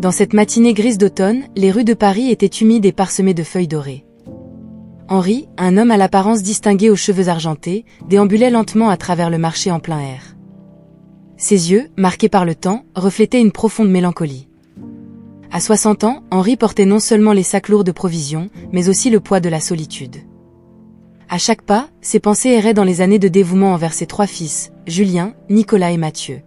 Dans cette matinée grise d'automne, les rues de Paris étaient humides et parsemées de feuilles dorées. Henri, un homme à l'apparence distinguée aux cheveux argentés, déambulait lentement à travers le marché en plein air. Ses yeux, marqués par le temps, reflétaient une profonde mélancolie. À 60 ans, Henri portait non seulement les sacs lourds de provisions, mais aussi le poids de la solitude. À chaque pas, ses pensées erraient dans les années de dévouement envers ses 3 fils, Julien, Nicolas et Mathieu.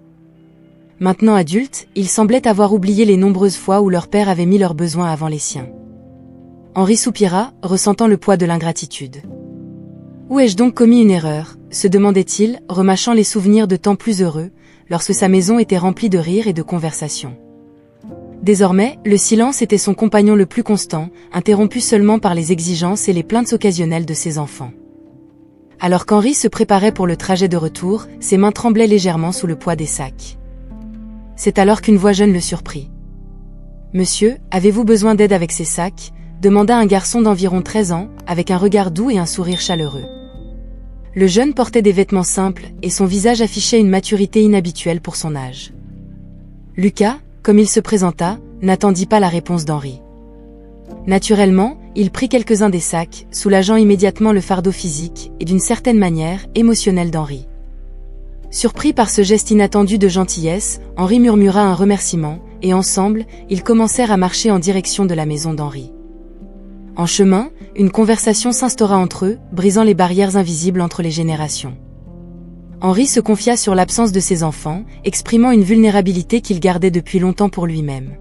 Maintenant adulte, il semblait avoir oublié les nombreuses fois où leur père avait mis leurs besoins avant les siens. Henri soupira, ressentant le poids de l'ingratitude. « Où ai-je donc commis une erreur ?» se demandait-il, remâchant les souvenirs de temps plus heureux, lorsque sa maison était remplie de rires et de conversations. Désormais, le silence était son compagnon le plus constant, interrompu seulement par les exigences et les plaintes occasionnelles de ses enfants. Alors qu'Henri se préparait pour le trajet de retour, ses mains tremblaient légèrement sous le poids des sacs. C'est alors qu'une voix jeune le surprit. « Monsieur, avez-vous besoin d'aide avec ces sacs ?» demanda un garçon d'environ 13 ans, avec un regard doux et un sourire chaleureux. Le jeune portait des vêtements simples, et son visage affichait une maturité inhabituelle pour son âge. Lucas, comme il se présenta, n'attendit pas la réponse d'Henri. Naturellement, il prit quelques-uns des sacs, soulageant immédiatement le fardeau physique, et d'une certaine manière, émotionnel d'Henri. Surpris par ce geste inattendu de gentillesse, Henri murmura un remerciement, et ensemble, ils commencèrent à marcher en direction de la maison d'Henri. En chemin, une conversation s'instaura entre eux, brisant les barrières invisibles entre les générations. Henri se confia sur l'absence de ses enfants, exprimant une vulnérabilité qu'il gardait depuis longtemps pour lui-même.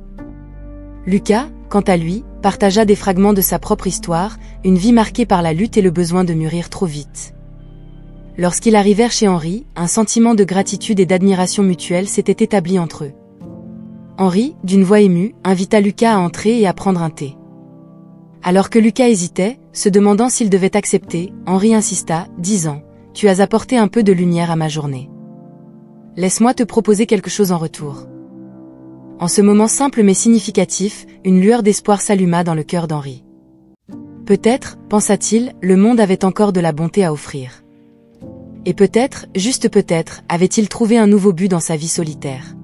Lucas, quant à lui, partagea des fragments de sa propre histoire, une vie marquée par la lutte et le besoin de mûrir trop vite. Lorsqu'ils arrivèrent chez Henri, un sentiment de gratitude et d'admiration mutuelle s'était établi entre eux. Henri, d'une voix émue, invita Lucas à entrer et à prendre un thé. Alors que Lucas hésitait, se demandant s'il devait accepter, Henri insista, disant « Tu as apporté un peu de lumière à ma journée. Laisse-moi te proposer quelque chose en retour. » En ce moment simple mais significatif, une lueur d'espoir s'alluma dans le cœur d'Henri. Peut-être, pensa-t-il, le monde avait encore de la bonté à offrir. Et peut-être, juste peut-être, avait-il trouvé un nouveau but dans sa vie solitaire.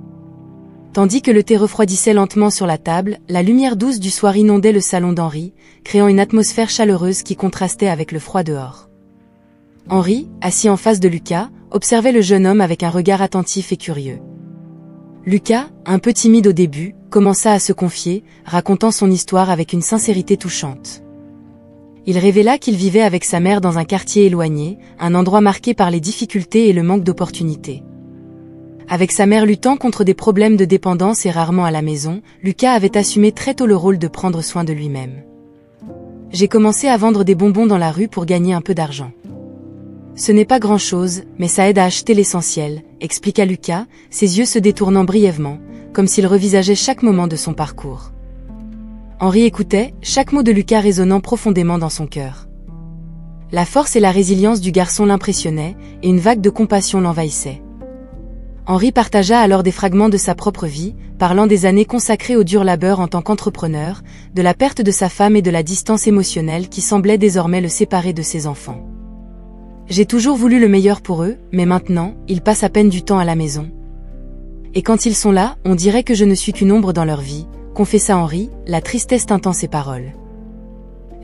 Tandis que le thé refroidissait lentement sur la table, la lumière douce du soir inondait le salon d'Henri, créant une atmosphère chaleureuse qui contrastait avec le froid dehors. Henri, assis en face de Lucas, observait le jeune homme avec un regard attentif et curieux. Lucas, un peu timide au début, commença à se confier, racontant son histoire avec une sincérité touchante. Il révéla qu'il vivait avec sa mère dans un quartier éloigné, un endroit marqué par les difficultés et le manque d'opportunités. Avec sa mère luttant contre des problèmes de dépendance et rarement à la maison, Lucas avait assumé très tôt le rôle de prendre soin de lui-même. « J'ai commencé à vendre des bonbons dans la rue pour gagner un peu d'argent. Ce n'est pas grand-chose, mais ça aide à acheter l'essentiel, » expliqua Lucas, ses yeux se détournant brièvement, comme s'il revisageait chaque moment de son parcours. Henri écoutait, chaque mot de Lucas résonnant profondément dans son cœur. La force et la résilience du garçon l'impressionnaient, et une vague de compassion l'envahissait. Henri partagea alors des fragments de sa propre vie, parlant des années consacrées au dur labeur en tant qu'entrepreneur, de la perte de sa femme et de la distance émotionnelle qui semblait désormais le séparer de ses enfants. « J'ai toujours voulu le meilleur pour eux, mais maintenant, ils passent à peine du temps à la maison. Et quand ils sont là, on dirait que je ne suis qu'une ombre dans leur vie, » confessa Henri, la tristesse tintant ses paroles.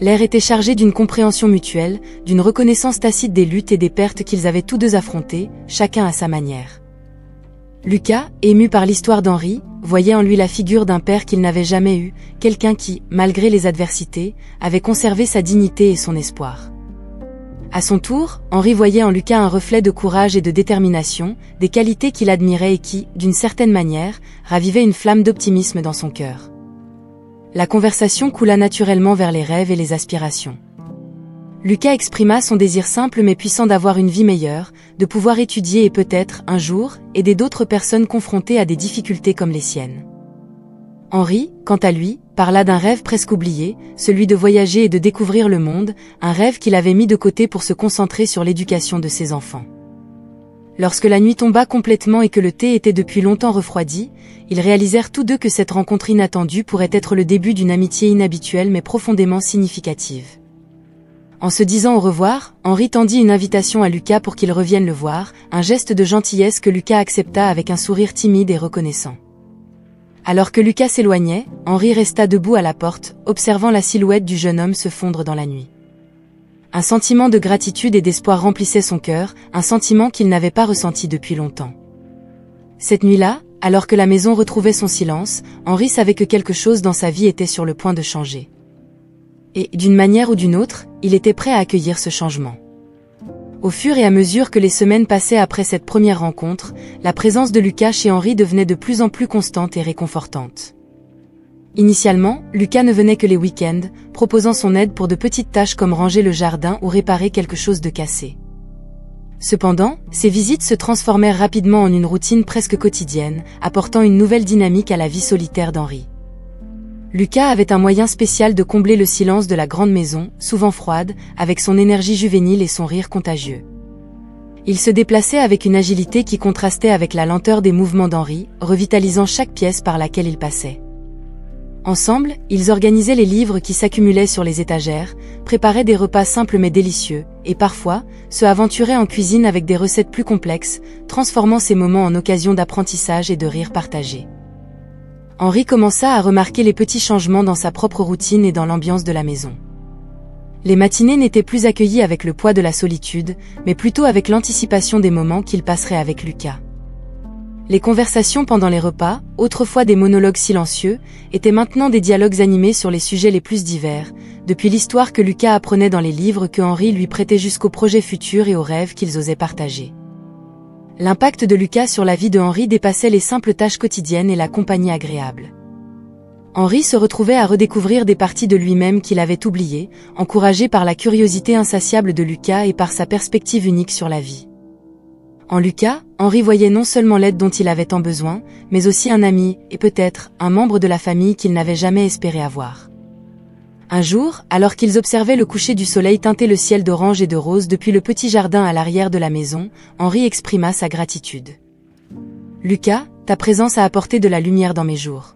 L'air était chargé d'une compréhension mutuelle, d'une reconnaissance tacite des luttes et des pertes qu'ils avaient tous deux affrontées, chacun à sa manière. Lucas, ému par l'histoire d'Henri, voyait en lui la figure d'un père qu'il n'avait jamais eu, quelqu'un qui, malgré les adversités, avait conservé sa dignité et son espoir. À son tour, Henri voyait en Lucas un reflet de courage et de détermination, des qualités qu'il admirait et qui, d'une certaine manière, ravivaient une flamme d'optimisme dans son cœur. La conversation coula naturellement vers les rêves et les aspirations. Lucas exprima son désir simple mais puissant d'avoir une vie meilleure, de pouvoir étudier et peut-être, un jour, aider d'autres personnes confrontées à des difficultés comme les siennes. Henri, quant à lui, parla d'un rêve presque oublié, celui de voyager et de découvrir le monde, un rêve qu'il avait mis de côté pour se concentrer sur l'éducation de ses enfants. Lorsque la nuit tomba complètement et que le thé était depuis longtemps refroidi, ils réalisèrent tous deux que cette rencontre inattendue pourrait être le début d'une amitié inhabituelle mais profondément significative. En se disant au revoir, Henri tendit une invitation à Lucas pour qu'il revienne le voir, un geste de gentillesse que Lucas accepta avec un sourire timide et reconnaissant. Alors que Lucas s'éloignait, Henri resta debout à la porte, observant la silhouette du jeune homme se fondre dans la nuit. Un sentiment de gratitude et d'espoir remplissait son cœur, un sentiment qu'il n'avait pas ressenti depuis longtemps. Cette nuit-là, alors que la maison retrouvait son silence, Henri savait que quelque chose dans sa vie était sur le point de changer. Et, d'une manière ou d'une autre, il était prêt à accueillir ce changement. Au fur et à mesure que les semaines passaient après cette première rencontre, la présence de Lucas chez Henri devenait de plus en plus constante et réconfortante. Initialement, Lucas ne venait que les week-ends, proposant son aide pour de petites tâches comme ranger le jardin ou réparer quelque chose de cassé. Cependant, ces visites se transformèrent rapidement en une routine presque quotidienne, apportant une nouvelle dynamique à la vie solitaire d'Henri. Lucas avait un moyen spécial de combler le silence de la grande maison, souvent froide, avec son énergie juvénile et son rire contagieux. Il se déplaçait avec une agilité qui contrastait avec la lenteur des mouvements d'Henri, revitalisant chaque pièce par laquelle il passait. Ensemble, ils organisaient les livres qui s'accumulaient sur les étagères, préparaient des repas simples mais délicieux, et parfois, se aventuraient en cuisine avec des recettes plus complexes, transformant ces moments en occasion d'apprentissage et de rire partagé. Henri commença à remarquer les petits changements dans sa propre routine et dans l'ambiance de la maison. Les matinées n'étaient plus accueillies avec le poids de la solitude, mais plutôt avec l'anticipation des moments qu'il passerait avec Lucas. Les conversations pendant les repas, autrefois des monologues silencieux, étaient maintenant des dialogues animés sur les sujets les plus divers, depuis l'histoire que Lucas apprenait dans les livres que Henri lui prêtait jusqu'aux projets futurs et aux rêves qu'ils osaient partager. L'impact de Lucas sur la vie de Henri dépassait les simples tâches quotidiennes et la compagnie agréable. Henri se retrouvait à redécouvrir des parties de lui-même qu'il avait oubliées, encouragé par la curiosité insatiable de Lucas et par sa perspective unique sur la vie. En Lucas, Henri voyait non seulement l'aide dont il avait tant besoin, mais aussi un ami, et peut-être, un membre de la famille qu'il n'avait jamais espéré avoir. Un jour, alors qu'ils observaient le coucher du soleil teinter le ciel d'orange et de rose depuis le petit jardin à l'arrière de la maison, Henri exprima sa gratitude. « Lucas, ta présence a apporté de la lumière dans mes jours.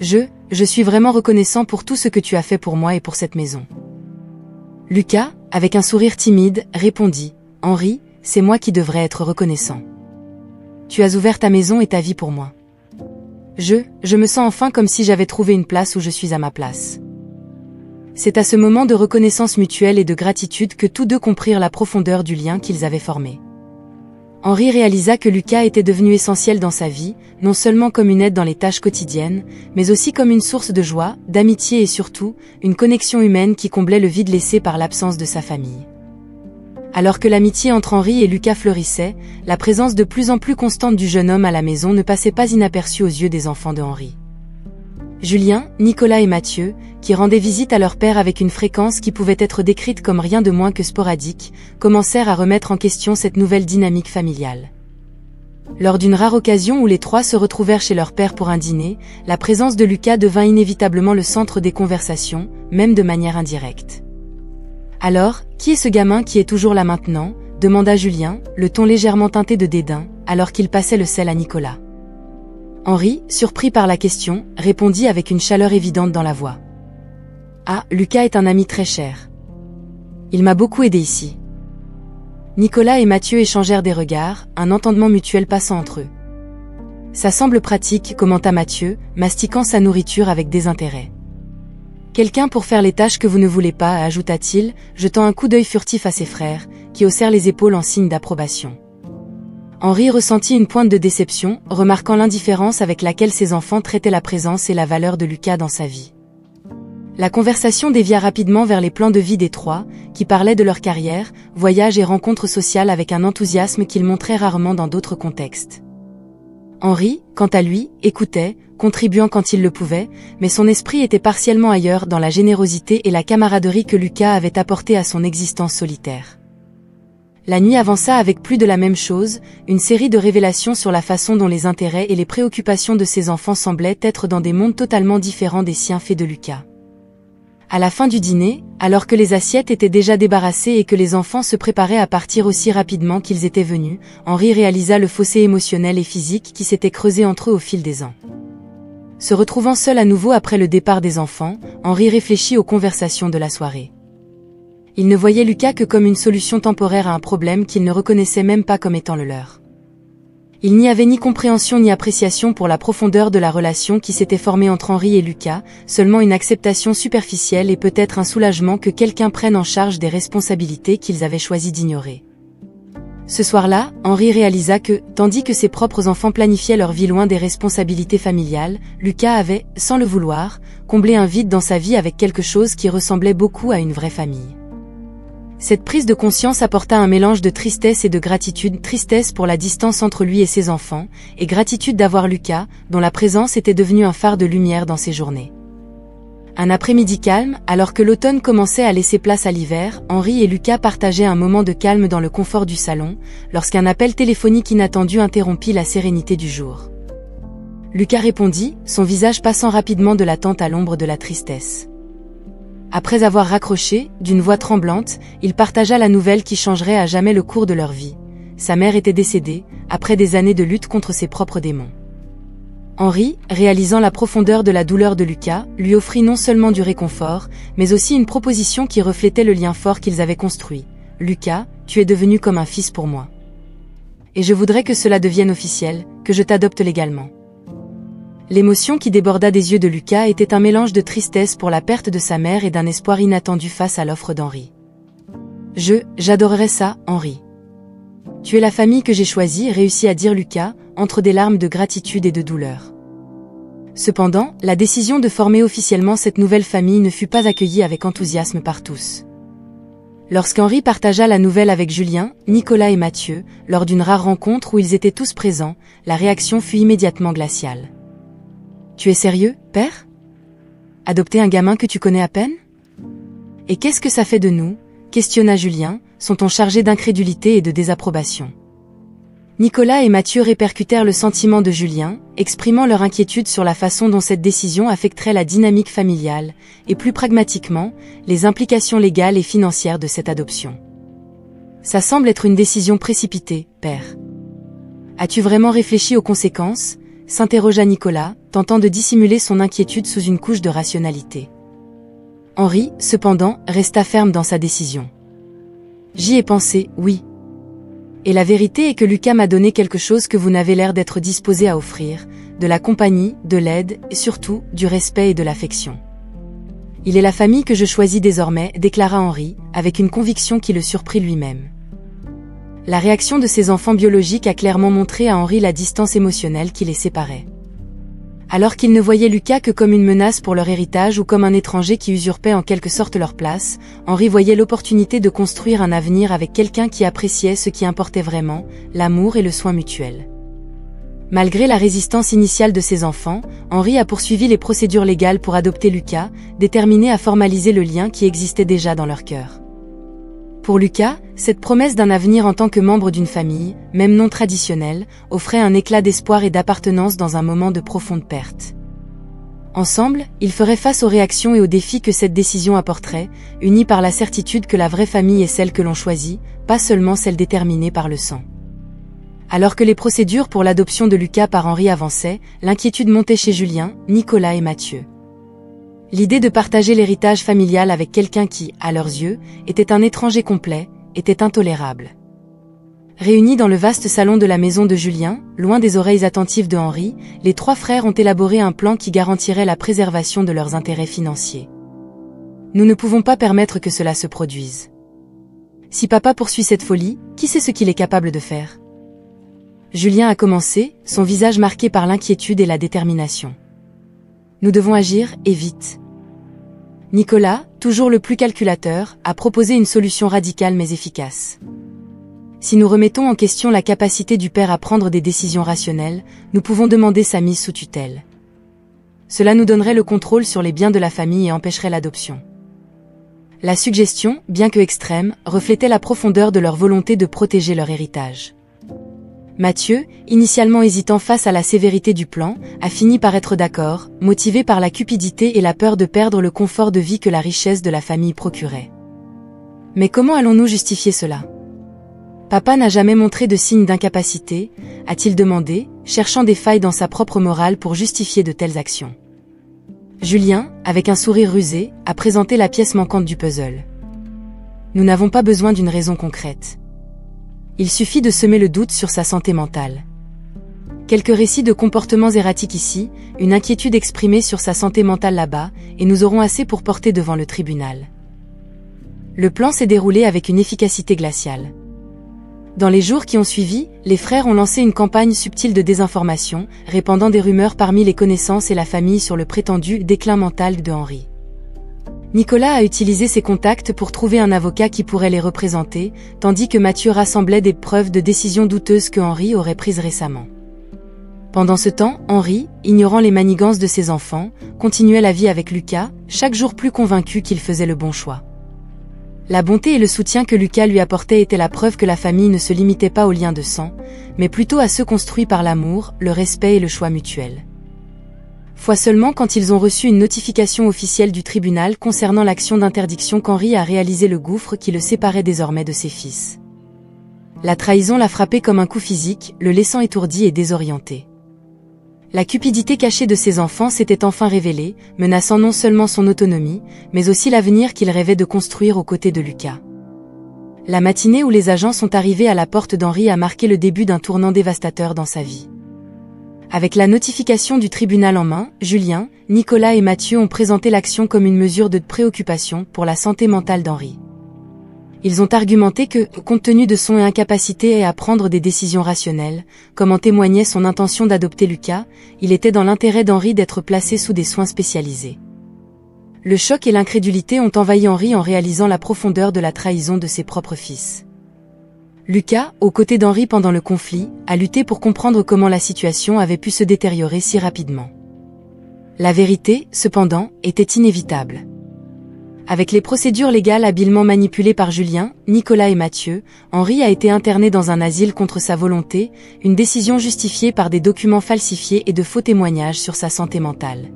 Je suis vraiment reconnaissant pour tout ce que tu as fait pour moi et pour cette maison. » Lucas, avec un sourire timide, répondit « Henri, c'est moi qui devrais être reconnaissant. Tu as ouvert ta maison et ta vie pour moi. Je me sens enfin comme si j'avais trouvé une place où je suis à ma place. » C'est à ce moment de reconnaissance mutuelle et de gratitude que tous deux comprirent la profondeur du lien qu'ils avaient formé. Henri réalisa que Lucas était devenu essentiel dans sa vie, non seulement comme une aide dans les tâches quotidiennes, mais aussi comme une source de joie, d'amitié et surtout, une connexion humaine qui comblait le vide laissé par l'absence de sa famille. Alors que l'amitié entre Henri et Lucas fleurissait, la présence de plus en plus constante du jeune homme à la maison ne passait pas inaperçue aux yeux des enfants de Henri. Julien, Nicolas et Mathieu, qui rendaient visite à leur père avec une fréquence qui pouvait être décrite comme rien de moins que sporadique, commencèrent à remettre en question cette nouvelle dynamique familiale. Lors d'une rare occasion où les trois se retrouvèrent chez leur père pour un dîner, la présence de Lucas devint inévitablement le centre des conversations, même de manière indirecte. « Alors, qui est ce gamin qui est toujours là maintenant ?» demanda Julien, le ton légèrement teinté de dédain, alors qu'il passait le sel à Nicolas. Henri, surpris par la question, répondit avec une chaleur évidente dans la voix. « Ah, Lucas est un ami très cher. Il m'a beaucoup aidé ici. » Nicolas et Mathieu échangèrent des regards, un entendement mutuel passant entre eux. « Ça semble pratique, » commenta Mathieu, mastiquant sa nourriture avec désintérêt. « Quelqu'un pour faire les tâches que vous ne voulez pas, » ajouta-t-il, jetant un coup d'œil furtif à ses frères, qui haussèrent les épaules en signe d'approbation. Henri ressentit une pointe de déception, remarquant l'indifférence avec laquelle ses enfants traitaient la présence et la valeur de Lucas dans sa vie. La conversation dévia rapidement vers les plans de vie des trois, qui parlaient de leur carrière, voyages et rencontres sociales avec un enthousiasme qu'ils montraient rarement dans d'autres contextes. Henri, quant à lui, écoutait, contribuant quand il le pouvait, mais son esprit était partiellement ailleurs dans la générosité et la camaraderie que Lucas avait apportée à son existence solitaire. La nuit avança avec plus de la même chose, une série de révélations sur la façon dont les intérêts et les préoccupations de ses enfants semblaient être dans des mondes totalement différents des siens faits de Lucas. À la fin du dîner, alors que les assiettes étaient déjà débarrassées et que les enfants se préparaient à partir aussi rapidement qu'ils étaient venus, Henri réalisa le fossé émotionnel et physique qui s'était creusé entre eux au fil des ans. Se retrouvant seul à nouveau après le départ des enfants, Henri réfléchit aux conversations de la soirée. Il ne voyait Lucas que comme une solution temporaire à un problème qu'il ne reconnaissait même pas comme étant le leur. Il n'y avait ni compréhension ni appréciation pour la profondeur de la relation qui s'était formée entre Henri et Lucas, seulement une acceptation superficielle et peut-être un soulagement que quelqu'un prenne en charge des responsabilités qu'ils avaient choisi d'ignorer. Ce soir-là, Henri réalisa que, tandis que ses propres enfants planifiaient leur vie loin des responsabilités familiales, Lucas avait, sans le vouloir, comblé un vide dans sa vie avec quelque chose qui ressemblait beaucoup à une vraie famille. Cette prise de conscience apporta un mélange de tristesse et de gratitude, tristesse pour la distance entre lui et ses enfants, et gratitude d'avoir Lucas, dont la présence était devenue un phare de lumière dans ses journées. Un après-midi calme, alors que l'automne commençait à laisser place à l'hiver, Henri et Lucas partageaient un moment de calme dans le confort du salon, lorsqu'un appel téléphonique inattendu interrompit la sérénité du jour. Lucas répondit, son visage passant rapidement de l'attente à l'ombre de la tristesse. Après avoir raccroché, d'une voix tremblante, il partagea la nouvelle qui changerait à jamais le cours de leur vie. Sa mère était décédée, après des années de lutte contre ses propres démons. Henri, réalisant la profondeur de la douleur de Lucas, lui offrit non seulement du réconfort, mais aussi une proposition qui reflétait le lien fort qu'ils avaient construit. « Lucas, tu es devenu comme un fils pour moi. Et je voudrais que cela devienne officiel, que je t'adopte légalement. » L'émotion qui déborda des yeux de Lucas était un mélange de tristesse pour la perte de sa mère et d'un espoir inattendu face à l'offre d'Henri. J'adorerais ça, Henri. Tu es la famille que j'ai choisie, réussit à dire Lucas, entre des larmes de gratitude et de douleur. Cependant, la décision de former officiellement cette nouvelle famille ne fut pas accueillie avec enthousiasme par tous. Lorsqu'Henri partagea la nouvelle avec Julien, Nicolas et Mathieu, lors d'une rare rencontre où ils étaient tous présents, la réaction fut immédiatement glaciale. « Tu es sérieux, père ? Adopter un gamin que tu connais à peine ? Et qu'est-ce que ça fait de nous ? Questionna Julien, son ton chargé d'incrédulité et de désapprobation. Nicolas et Mathieu répercutèrent le sentiment de Julien, exprimant leur inquiétude sur la façon dont cette décision affecterait la dynamique familiale, et plus pragmatiquement, les implications légales et financières de cette adoption. « Ça semble être une décision précipitée, père. As-tu vraiment réfléchi aux conséquences ? S'interrogea Nicolas, tentant de dissimuler son inquiétude sous une couche de rationalité. Henri, cependant, resta ferme dans sa décision. J'y ai pensé, oui. Et la vérité est que Lucas m'a donné quelque chose que vous n'avez l'air d'être disposé à offrir, de la compagnie, de l'aide, et surtout, du respect et de l'affection. Il est la famille que je choisis désormais, déclara Henri, avec une conviction qui le surprit lui-même. La réaction de ses enfants biologiques a clairement montré à Henri la distance émotionnelle qui les séparait. Alors qu'ils ne voyaient Lucas que comme une menace pour leur héritage ou comme un étranger qui usurpait en quelque sorte leur place, Henri voyait l'opportunité de construire un avenir avec quelqu'un qui appréciait ce qui importait vraiment, l'amour et le soin mutuel. Malgré la résistance initiale de ses enfants, Henri a poursuivi les procédures légales pour adopter Lucas, déterminé à formaliser le lien qui existait déjà dans leur cœur. Pour Lucas, cette promesse d'un avenir en tant que membre d'une famille, même non traditionnelle, offrait un éclat d'espoir et d'appartenance dans un moment de profonde perte. Ensemble, ils feraient face aux réactions et aux défis que cette décision apporterait, unis par la certitude que la vraie famille est celle que l'on choisit, pas seulement celle déterminée par le sang. Alors que les procédures pour l'adoption de Lucas par Henri avançaient, l'inquiétude montait chez Julien, Nicolas et Mathieu. L'idée de partager l'héritage familial avec quelqu'un qui, à leurs yeux, était un étranger complet, était intolérable. Réunis dans le vaste salon de la maison de Julien, loin des oreilles attentives de Henri, les trois frères ont élaboré un plan qui garantirait la préservation de leurs intérêts financiers. Nous ne pouvons pas permettre que cela se produise. Si papa poursuit cette folie, qui sait ce qu'il est capable de faire ? Julien a commencé, son visage marqué par l'inquiétude et la détermination. Nous devons agir, et vite. Nicolas, toujours le plus calculateur, a proposé une solution radicale mais efficace. Si nous remettons en question la capacité du père à prendre des décisions rationnelles, nous pouvons demander sa mise sous tutelle. Cela nous donnerait le contrôle sur les biens de la famille et empêcherait l'adoption. La suggestion, bien que extrême, reflétait la profondeur de leur volonté de protéger leur héritage. Mathieu, initialement hésitant face à la sévérité du plan, a fini par être d'accord, motivé par la cupidité et la peur de perdre le confort de vie que la richesse de la famille procurait. Mais comment allons-nous justifier cela ? Papa n'a jamais montré de signe d'incapacité, a-t-il demandé, cherchant des failles dans sa propre morale pour justifier de telles actions. Julien, avec un sourire rusé, a présenté la pièce manquante du puzzle. Nous n'avons pas besoin d'une raison concrète. Il suffit de semer le doute sur sa santé mentale. Quelques récits de comportements erratiques ici, une inquiétude exprimée sur sa santé mentale là-bas, et nous aurons assez pour porter devant le tribunal. Le plan s'est déroulé avec une efficacité glaciale. Dans les jours qui ont suivi, les frères ont lancé une campagne subtile de désinformation, répandant des rumeurs parmi les connaissances et la famille sur le prétendu déclin mental de Henri. Nicolas a utilisé ses contacts pour trouver un avocat qui pourrait les représenter, tandis que Mathieu rassemblait des preuves de décisions douteuses que Henri aurait prises récemment. Pendant ce temps, Henri, ignorant les manigances de ses enfants, continuait la vie avec Lucas, chaque jour plus convaincu qu'il faisait le bon choix. La bonté et le soutien que Lucas lui apportait étaient la preuve que la famille ne se limitait pas aux liens de sang, mais plutôt à ceux construits par l'amour, le respect et le choix mutuel. Fois seulement quand ils ont reçu une notification officielle du tribunal concernant l'action d'interdiction qu'Henri a réalisé le gouffre qui le séparait désormais de ses fils. La trahison l'a frappé comme un coup physique, le laissant étourdi et désorienté. La cupidité cachée de ses enfants s'était enfin révélée, menaçant non seulement son autonomie, mais aussi l'avenir qu'il rêvait de construire aux côtés de Lucas. La matinée où les agents sont arrivés à la porte d'Henri a marqué le début d'un tournant dévastateur dans sa vie. Avec la notification du tribunal en main, Julien, Nicolas et Mathieu ont présenté l'action comme une mesure de préoccupation pour la santé mentale d'Henri. Ils ont argumenté que, compte tenu de son incapacité à prendre des décisions rationnelles, comme en témoignait son intention d'adopter Lucas, il était dans l'intérêt d'Henri d'être placé sous des soins spécialisés. Le choc et l'incrédulité ont envahi Henri en réalisant la profondeur de la trahison de ses propres fils. Lucas, aux côtés d'Henri pendant le conflit, a lutté pour comprendre comment la situation avait pu se détériorer si rapidement. La vérité, cependant, était inévitable. Avec les procédures légales habilement manipulées par Julien, Nicolas et Mathieu, Henri a été interné dans un asile contre sa volonté, une décision justifiée par des documents falsifiés et de faux témoignages sur sa santé mentale.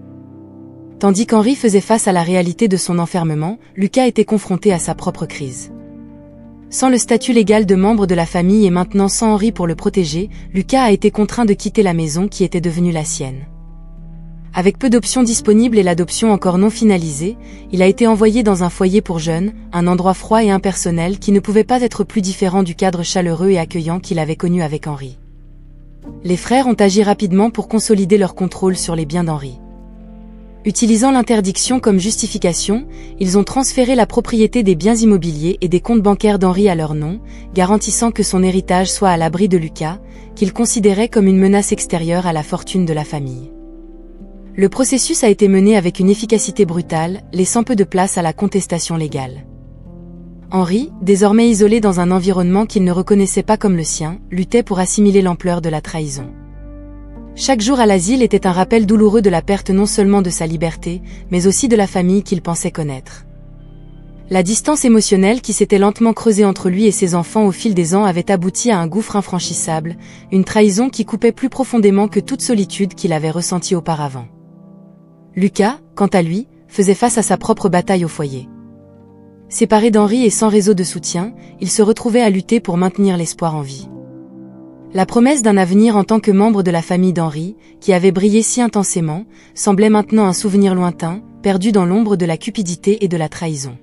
Tandis qu'Henri faisait face à la réalité de son enfermement, Lucas était confronté à sa propre crise. Sans le statut légal de membre de la famille et maintenant sans Henri pour le protéger, Lucas a été contraint de quitter la maison qui était devenue la sienne. Avec peu d'options disponibles et l'adoption encore non finalisée, il a été envoyé dans un foyer pour jeunes, un endroit froid et impersonnel qui ne pouvait pas être plus différent du cadre chaleureux et accueillant qu'il avait connu avec Henri. Les frères ont agi rapidement pour consolider leur contrôle sur les biens d'Henri. Utilisant l'interdiction comme justification, ils ont transféré la propriété des biens immobiliers et des comptes bancaires d'Henri à leur nom, garantissant que son héritage soit à l'abri de Lucas, qu'ils considéraient comme une menace extérieure à la fortune de la famille. Le processus a été mené avec une efficacité brutale, laissant peu de place à la contestation légale. Henri, désormais isolé dans un environnement qu'il ne reconnaissait pas comme le sien, luttait pour assimiler l'ampleur de la trahison. Chaque jour à l'asile était un rappel douloureux de la perte non seulement de sa liberté, mais aussi de la famille qu'il pensait connaître. La distance émotionnelle qui s'était lentement creusée entre lui et ses enfants au fil des ans avait abouti à un gouffre infranchissable, une trahison qui coupait plus profondément que toute solitude qu'il avait ressentie auparavant. Lucas, quant à lui, faisait face à sa propre bataille au foyer. Séparé d'Henri et sans réseau de soutien, il se retrouvait à lutter pour maintenir l'espoir en vie. La promesse d'un avenir en tant que membre de la famille d'Henri, qui avait brillé si intensément, semblait maintenant un souvenir lointain, perdu dans l'ombre de la cupidité et de la trahison.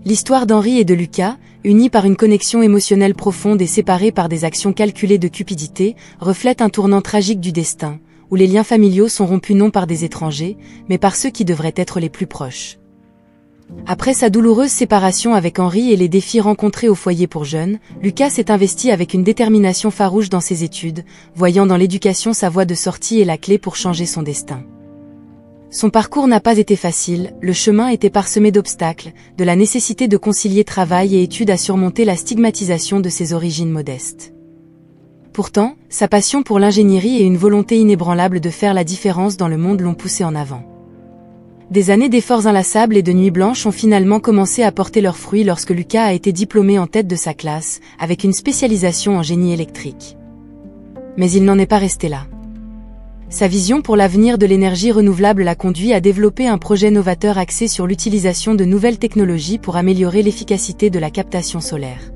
L'histoire d'Henri et de Lucas, unis par une connexion émotionnelle profonde et séparés par des actions calculées de cupidité, reflète un tournant tragique du destin, où les liens familiaux sont rompus non par des étrangers, mais par ceux qui devraient être les plus proches. Après sa douloureuse séparation avec Henri et les défis rencontrés au foyer pour jeunes, Lucas s'est investi avec une détermination farouche dans ses études, voyant dans l'éducation sa voie de sortie et la clé pour changer son destin. Son parcours n'a pas été facile, le chemin était parsemé d'obstacles, de la nécessité de concilier travail et études à surmonter la stigmatisation de ses origines modestes. Pourtant, sa passion pour l'ingénierie et une volonté inébranlable de faire la différence dans le monde l'ont poussé en avant. Des années d'efforts inlassables et de nuits blanches ont finalement commencé à porter leurs fruits lorsque Lucas a été diplômé en tête de sa classe, avec une spécialisation en génie électrique. Mais il n'en est pas resté là. Sa vision pour l'avenir de l'énergie renouvelable l'a conduit à développer un projet novateur axé sur l'utilisation de nouvelles technologies pour améliorer l'efficacité de la captation solaire.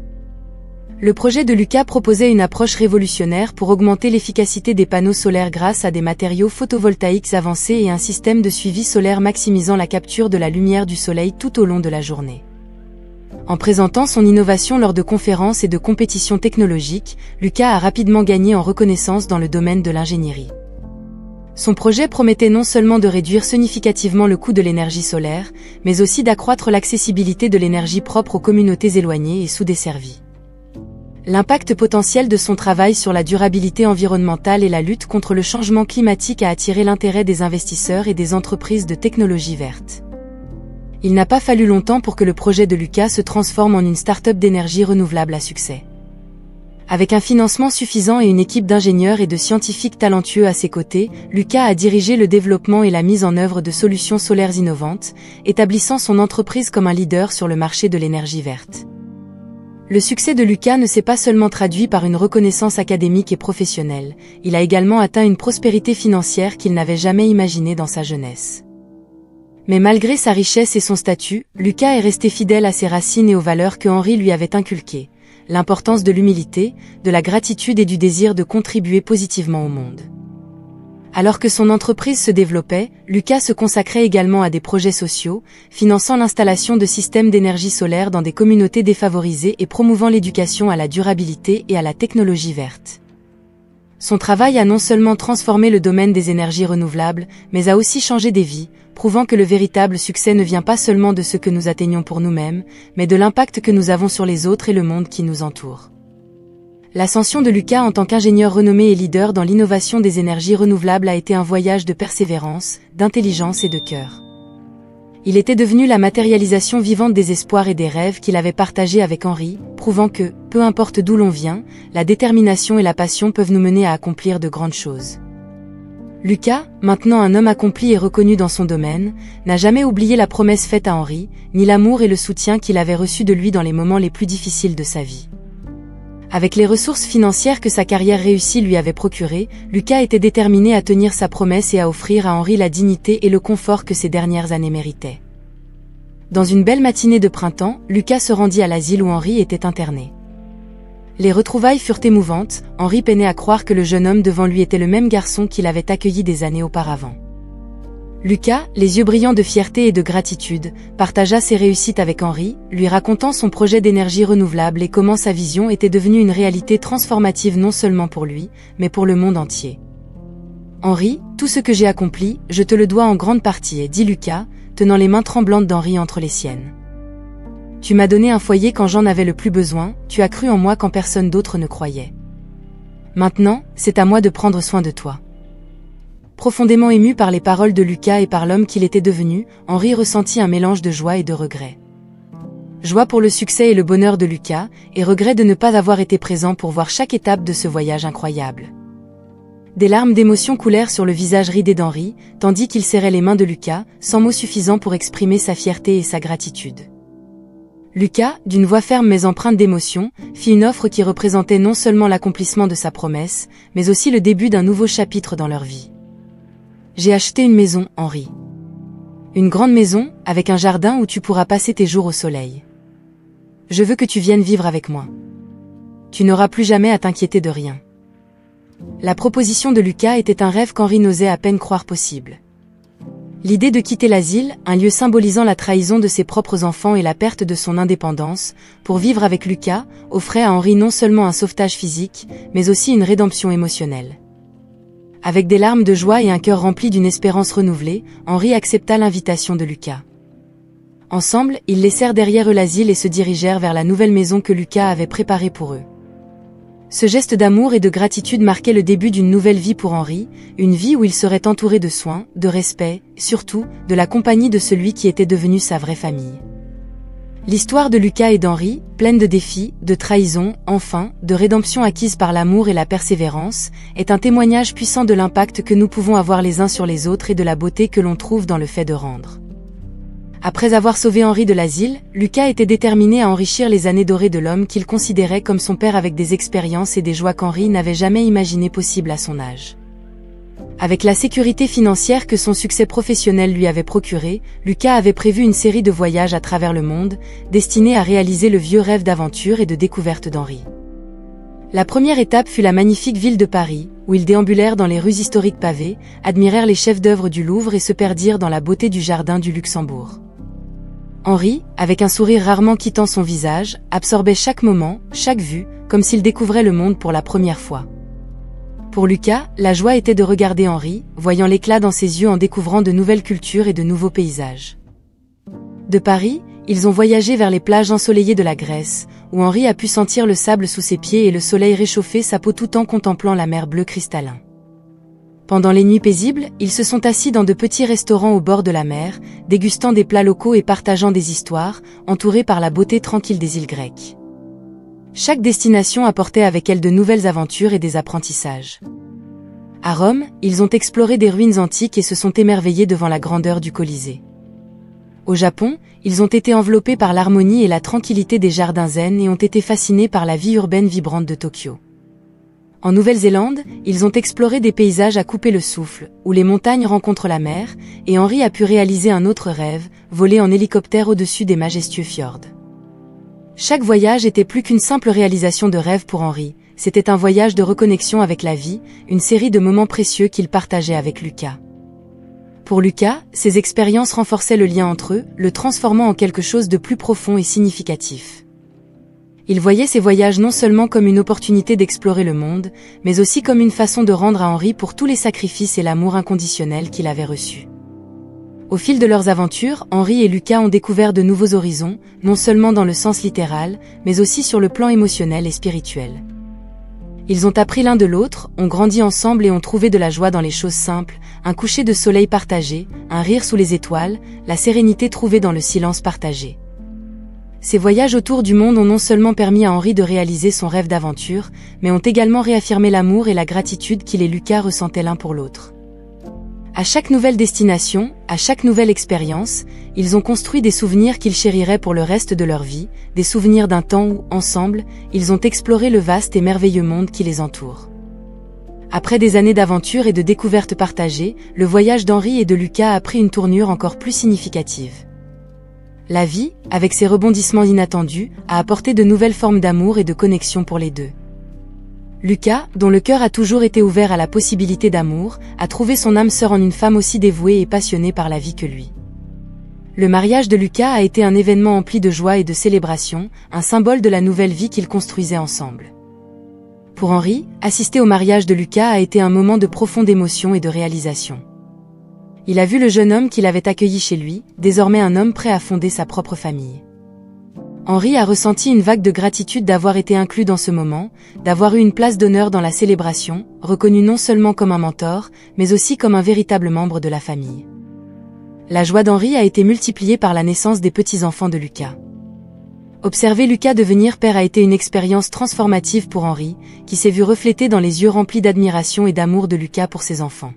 Le projet de Lucas proposait une approche révolutionnaire pour augmenter l'efficacité des panneaux solaires grâce à des matériaux photovoltaïques avancés et un système de suivi solaire maximisant la capture de la lumière du soleil tout au long de la journée. En présentant son innovation lors de conférences et de compétitions technologiques, Lucas a rapidement gagné en reconnaissance dans le domaine de l'ingénierie. Son projet promettait non seulement de réduire significativement le coût de l'énergie solaire, mais aussi d'accroître l'accessibilité de l'énergie propre aux communautés éloignées et sous-desservies. L'impact potentiel de son travail sur la durabilité environnementale et la lutte contre le changement climatique a attiré l'intérêt des investisseurs et des entreprises de technologie verte. Il n'a pas fallu longtemps pour que le projet de Lucas se transforme en une start-up d'énergie renouvelable à succès. Avec un financement suffisant et une équipe d'ingénieurs et de scientifiques talentueux à ses côtés, Lucas a dirigé le développement et la mise en œuvre de solutions solaires innovantes, établissant son entreprise comme un leader sur le marché de l'énergie verte. Le succès de Lucas ne s'est pas seulement traduit par une reconnaissance académique et professionnelle, il a également atteint une prospérité financière qu'il n'avait jamais imaginée dans sa jeunesse. Mais malgré sa richesse et son statut, Lucas est resté fidèle à ses racines et aux valeurs que Henri lui avait inculquées, l'importance de l'humilité, de la gratitude et du désir de contribuer positivement au monde. Alors que son entreprise se développait, Lucas se consacrait également à des projets sociaux, finançant l'installation de systèmes d'énergie solaire dans des communautés défavorisées et promouvant l'éducation à la durabilité et à la technologie verte. Son travail a non seulement transformé le domaine des énergies renouvelables, mais a aussi changé des vies, prouvant que le véritable succès ne vient pas seulement de ce que nous atteignons pour nous-mêmes, mais de l'impact que nous avons sur les autres et le monde qui nous entoure. L'ascension de Lucas en tant qu'ingénieur renommé et leader dans l'innovation des énergies renouvelables a été un voyage de persévérance, d'intelligence et de cœur. Il était devenu la matérialisation vivante des espoirs et des rêves qu'il avait partagés avec Henri, prouvant que, peu importe d'où l'on vient, la détermination et la passion peuvent nous mener à accomplir de grandes choses. Lucas, maintenant un homme accompli et reconnu dans son domaine, n'a jamais oublié la promesse faite à Henri, ni l'amour et le soutien qu'il avait reçu de lui dans les moments les plus difficiles de sa vie. Avec les ressources financières que sa carrière réussie lui avait procurées, Lucas était déterminé à tenir sa promesse et à offrir à Henri la dignité et le confort que ces dernières années méritaient. Dans une belle matinée de printemps, Lucas se rendit à l'asile où Henri était interné. Les retrouvailles furent émouvantes, Henri peinait à croire que le jeune homme devant lui était le même garçon qu'il avait accueilli des années auparavant. Lucas, les yeux brillants de fierté et de gratitude, partagea ses réussites avec Henri, lui racontant son projet d'énergie renouvelable et comment sa vision était devenue une réalité transformative non seulement pour lui, mais pour le monde entier. « Henri, tout ce que j'ai accompli, je te le dois en grande partie, » dit Lucas, tenant les mains tremblantes d'Henri entre les siennes. « Tu m'as donné un foyer quand j'en avais le plus besoin, tu as cru en moi quand personne d'autre ne croyait. Maintenant, c'est à moi de prendre soin de toi. » Profondément ému par les paroles de Lucas et par l'homme qu'il était devenu, Henri ressentit un mélange de joie et de regret. Joie pour le succès et le bonheur de Lucas, et regret de ne pas avoir été présent pour voir chaque étape de ce voyage incroyable. Des larmes d'émotion coulèrent sur le visage ridé d'Henri, tandis qu'il serrait les mains de Lucas, sans mots suffisants pour exprimer sa fierté et sa gratitude. Lucas, d'une voix ferme mais empreinte d'émotion, fit une offre qui représentait non seulement l'accomplissement de sa promesse, mais aussi le début d'un nouveau chapitre dans leur vie. J'ai acheté une maison, Henri. Une grande maison, avec un jardin où tu pourras passer tes jours au soleil. Je veux que tu viennes vivre avec moi. Tu n'auras plus jamais à t'inquiéter de rien. La proposition de Lucas était un rêve qu'Henri n'osait à peine croire possible. L'idée de quitter l'asile, un lieu symbolisant la trahison de ses propres enfants et la perte de son indépendance, pour vivre avec Lucas, offrait à Henri non seulement un sauvetage physique, mais aussi une rédemption émotionnelle. Avec des larmes de joie et un cœur rempli d'une espérance renouvelée, Henri accepta l'invitation de Lucas. Ensemble, ils laissèrent derrière eux l'asile et se dirigèrent vers la nouvelle maison que Lucas avait préparée pour eux. Ce geste d'amour et de gratitude marquait le début d'une nouvelle vie pour Henri, une vie où il serait entouré de soins, de respect, surtout, de la compagnie de celui qui était devenu sa vraie famille. L'histoire de Lucas et d'Henri, pleine de défis, de trahison, enfin, de rédemption acquise par l'amour et la persévérance, est un témoignage puissant de l'impact que nous pouvons avoir les uns sur les autres et de la beauté que l'on trouve dans le fait de rendre. Après avoir sauvé Henri de l'asile, Lucas était déterminé à enrichir les années dorées de l'homme qu'il considérait comme son père avec des expériences et des joies qu'Henri n'avait jamais imaginées possibles à son âge. Avec la sécurité financière que son succès professionnel lui avait procuré, Lucas avait prévu une série de voyages à travers le monde, destinés à réaliser le vieux rêve d'aventure et de découverte d'Henri. La première étape fut la magnifique ville de Paris, où ils déambulèrent dans les rues historiques pavées, admirèrent les chefs-d'œuvre du Louvre et se perdirent dans la beauté du jardin du Luxembourg. Henri, avec un sourire rarement quittant son visage, absorbait chaque moment, chaque vue, comme s'il découvrait le monde pour la première fois. Pour Lucas, la joie était de regarder Henri, voyant l'éclat dans ses yeux en découvrant de nouvelles cultures et de nouveaux paysages. De Paris, ils ont voyagé vers les plages ensoleillées de la Grèce, où Henri a pu sentir le sable sous ses pieds et le soleil réchauffer sa peau tout en contemplant la mer bleue cristallin. Pendant les nuits paisibles, ils se sont assis dans de petits restaurants au bord de la mer, dégustant des plats locaux et partageant des histoires, entourés par la beauté tranquille des îles grecques. Chaque destination apportait avec elle de nouvelles aventures et des apprentissages. À Rome, ils ont exploré des ruines antiques et se sont émerveillés devant la grandeur du Colisée. Au Japon, ils ont été enveloppés par l'harmonie et la tranquillité des jardins zen et ont été fascinés par la vie urbaine vibrante de Tokyo. En Nouvelle-Zélande, ils ont exploré des paysages à couper le souffle, où les montagnes rencontrent la mer, et Henri a pu réaliser un autre rêve, voler en hélicoptère au-dessus des majestueux fjords. Chaque voyage était plus qu'une simple réalisation de rêve pour Henri, c'était un voyage de reconnexion avec la vie, une série de moments précieux qu'il partageait avec Lucas. Pour Lucas, ces expériences renforçaient le lien entre eux, le transformant en quelque chose de plus profond et significatif. Il voyait ces voyages non seulement comme une opportunité d'explorer le monde, mais aussi comme une façon de rendre à Henri pour tous les sacrifices et l'amour inconditionnel qu'il avait reçus. Au fil de leurs aventures, Henri et Lucas ont découvert de nouveaux horizons, non seulement dans le sens littéral, mais aussi sur le plan émotionnel et spirituel. Ils ont appris l'un de l'autre, ont grandi ensemble et ont trouvé de la joie dans les choses simples, un coucher de soleil partagé, un rire sous les étoiles, la sérénité trouvée dans le silence partagé. Ces voyages autour du monde ont non seulement permis à Henri de réaliser son rêve d'aventure, mais ont également réaffirmé l'amour et la gratitude qu'il et Lucas ressentaient l'un pour l'autre. À chaque nouvelle destination, à chaque nouvelle expérience, ils ont construit des souvenirs qu'ils chériraient pour le reste de leur vie, des souvenirs d'un temps où, ensemble, ils ont exploré le vaste et merveilleux monde qui les entoure. Après des années d'aventure et de découvertes partagées, le voyage d'Henri et de Lucas a pris une tournure encore plus significative. La vie, avec ses rebondissements inattendus, a apporté de nouvelles formes d'amour et de connexion pour les deux. Lucas, dont le cœur a toujours été ouvert à la possibilité d'amour, a trouvé son âme sœur en une femme aussi dévouée et passionnée par la vie que lui. Le mariage de Lucas a été un événement empli de joie et de célébration, un symbole de la nouvelle vie qu'ils construisaient ensemble. Pour Henri, assister au mariage de Lucas a été un moment de profonde émotion et de réalisation. Il a vu le jeune homme qu'il avait accueilli chez lui, désormais un homme prêt à fonder sa propre famille. Henri a ressenti une vague de gratitude d'avoir été inclus dans ce moment, d'avoir eu une place d'honneur dans la célébration, reconnu non seulement comme un mentor, mais aussi comme un véritable membre de la famille. La joie d'Henri a été multipliée par la naissance des petits-enfants de Lucas. Observer Lucas devenir père a été une expérience transformative pour Henri, qui s'est vu refléter dans les yeux remplis d'admiration et d'amour de Lucas pour ses enfants.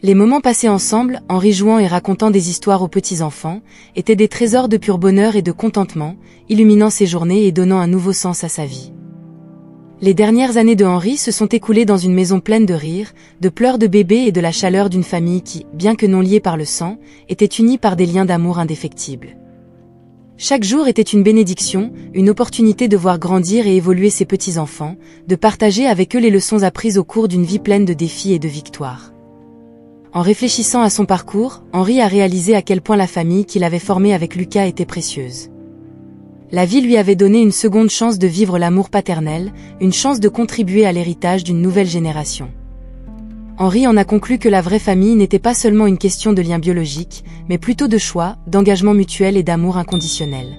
Les moments passés ensemble, Henri jouant et racontant des histoires aux petits-enfants, étaient des trésors de pur bonheur et de contentement, illuminant ses journées et donnant un nouveau sens à sa vie. Les dernières années de Henri se sont écoulées dans une maison pleine de rires, de pleurs de bébés et de la chaleur d'une famille qui, bien que non liée par le sang, était unie par des liens d'amour indéfectibles. Chaque jour était une bénédiction, une opportunité de voir grandir et évoluer ses petits-enfants, de partager avec eux les leçons apprises au cours d'une vie pleine de défis et de victoires. En réfléchissant à son parcours, Henri a réalisé à quel point la famille qu'il avait formée avec Lucas était précieuse. La vie lui avait donné une seconde chance de vivre l'amour paternel, une chance de contribuer à l'héritage d'une nouvelle génération. Henri en a conclu que la vraie famille n'était pas seulement une question de lien biologique, mais plutôt de choix, d'engagement mutuel et d'amour inconditionnel.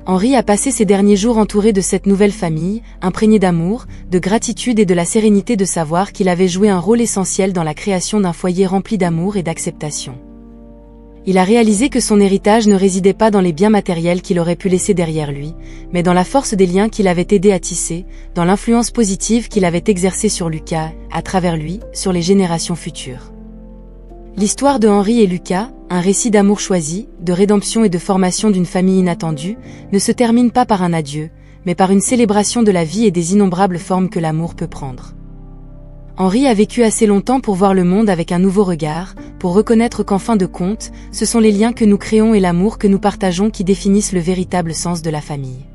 Henri a passé ses derniers jours entouré de cette nouvelle famille, imprégné d'amour, de gratitude et de la sérénité de savoir qu'il avait joué un rôle essentiel dans la création d'un foyer rempli d'amour et d'acceptation. Il a réalisé que son héritage ne résidait pas dans les biens matériels qu'il aurait pu laisser derrière lui, mais dans la force des liens qu'il avait aidé à tisser, dans l'influence positive qu'il avait exercée sur Lucas, à travers lui, sur les générations futures. L'histoire de Henri et Lucas, un récit d'amour choisi, de rédemption et de formation d'une famille inattendue, ne se termine pas par un adieu, mais par une célébration de la vie et des innombrables formes que l'amour peut prendre. Henri a vécu assez longtemps pour voir le monde avec un nouveau regard, pour reconnaître qu'en fin de compte, ce sont les liens que nous créons et l'amour que nous partageons qui définissent le véritable sens de la famille.